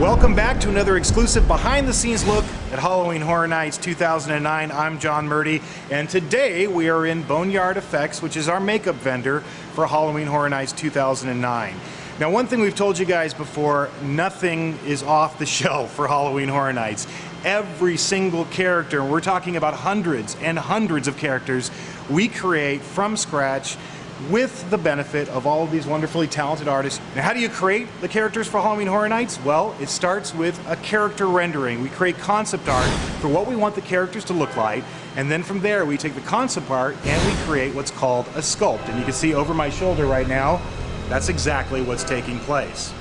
Welcome back to another exclusive behind-the-scenes look at Halloween Horror Nights 2009. I'm John Murdy, and today we are in Boneyard Effects, which is our makeup vendor for Halloween Horror Nights 2009. Now, one thing we've told you guys before, nothing is off the shelf for Halloween Horror Nights. Every single character, and we're talking about hundreds and hundreds of characters, we create from scratch with the benefit of all of these wonderfully talented artists. Now, how do you create the characters for Halloween Horror Nights? Well, it starts with a character rendering. We create concept art for what we want the characters to look like, and then from there we take the concept art and we create what's called a sculpt. And you can see over my shoulder right now, that's exactly what's taking place.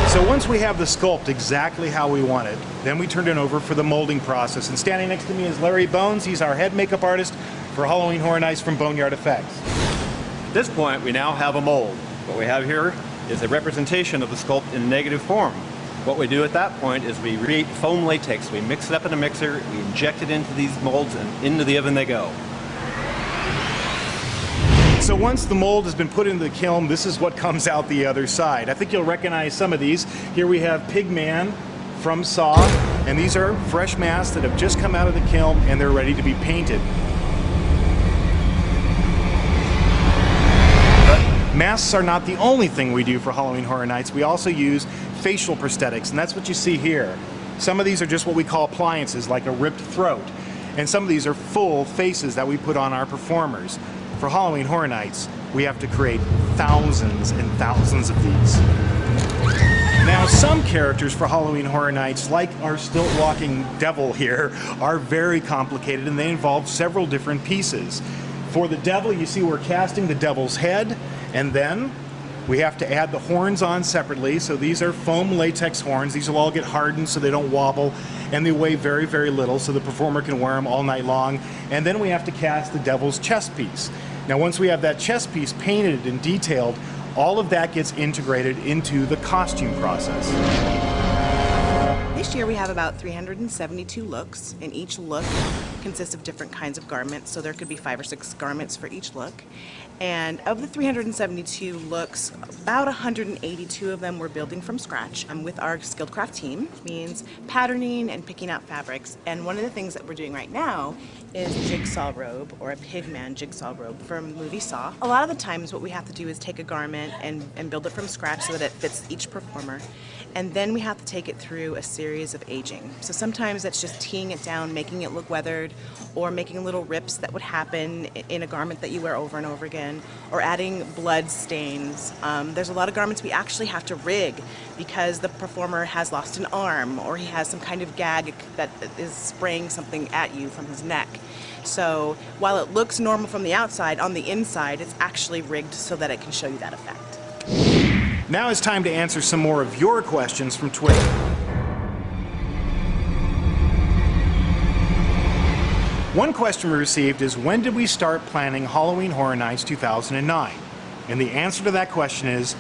So once we have the sculpt exactly how we want it, then we turn it over for the molding process. And standing next to me is Larry Bones. He's our head makeup artist for Halloween Horror Nights from Boneyard Effects. At this point, we now have a mold. What we have here is a representation of the sculpt in negative form. What we do at that point is we create foam latex. We mix it up in a mixer, we inject it into these molds, and into the oven they go. So once the mold has been put into the kiln, this is what comes out the other side. I think you'll recognize some of these. Here we have Pigman from Saw, and these are fresh masks that have just come out of the kiln and they're ready to be painted. But masks are not the only thing we do for Halloween Horror Nights. We also use facial prosthetics, and that's what you see here. Some of these are just what we call appliances, like a ripped throat. And some of these are full faces that we put on our performers. For Halloween Horror Nights, we have to create thousands and thousands of these. Now, some characters for Halloween Horror Nights, like our stilt-walking devil here, are very complicated and they involve several different pieces. For the devil, you see we're casting the devil's head, and then we have to add the horns on separately. So these are foam latex horns. These will all get hardened so they don't wobble, and they weigh very, very little so the performer can wear them all night long. And then we have to cast the devil's chest piece. Now, once we have that chest piece painted and detailed, all of that gets integrated into the costume process. This year we have about 372 looks, and each look consists of different kinds of garments, so there could be 5 or 6 garments for each look. And of the 372 looks, about 182 of them we're building from scratch with our skilled craft team, which means patterning and picking out fabrics. And one of the things that we're doing right now is a jigsaw robe, or a Pigman jigsaw robe from the movie Saw. A lot of the times what we have to do is take a garment and build it from scratch so that it fits each performer. And then we have to take it through a series of aging. So sometimes that's just teeing it down, making it look weathered, or making little rips that would happen in a garment that you wear over and over again, or adding blood stains. There's a lot of garments we actually have to rig because the performer has lost an arm, or he has some kind of gag that is spraying something at you from his neck. So while it looks normal from the outside, on the inside it's actually rigged so that it can show you that effect. Now it's time to answer some more of your questions from Twitter. One question we received is, when did we start planning Halloween Horror Nights 2009? And the answer to that question is,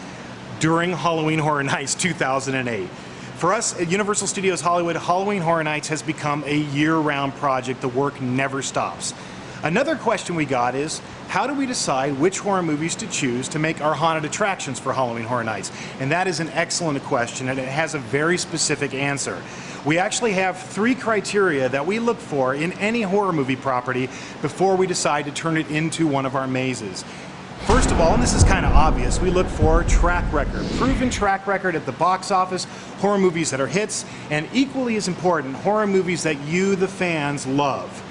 during Halloween Horror Nights 2008. For us at Universal Studios Hollywood, Halloween Horror Nights has become a year-round project. The work never stops. Another question we got is, how do we decide which horror movies to choose to make our haunted attractions for Halloween Horror Nights? And that is an excellent question, and it has a very specific answer. We actually have 3 criteria that we look for in any horror movie property before we decide to turn it into one of our mazes. First of all, and this is kind of obvious, we look for track record, proven track record at the box office, horror movies that are hits, and equally as important, horror movies that you, the fans, love.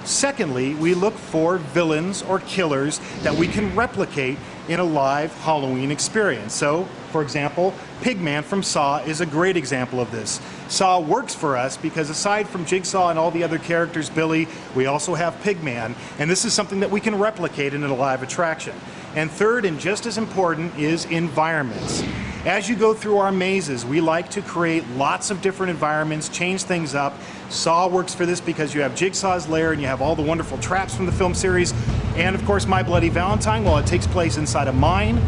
Secondly, we look for villains or killers that we can replicate in a live Halloween experience. So, for example, Pigman from Saw is a great example of this. Saw works for us because aside from Jigsaw and all the other characters, Billy, we also have Pigman, and this is something that we can replicate in a live attraction. And third, and just as important, is environments. As you go through our mazes, we like to create lots of different environments, change things up. Saw works for this because you have Jigsaw's lair and you have all the wonderful traps from the film series. And of course, My Bloody Valentine, while it takes place inside a mine,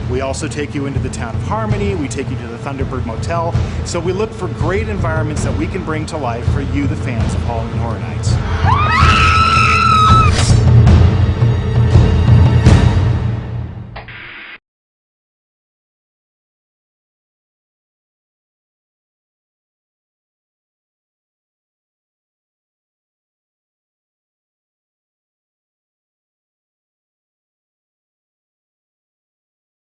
we also take you into the town of Harmony, we take you to the Thunderbird Motel. So we look for great environments that we can bring to life for you, the fans of Halloween Horror Nights.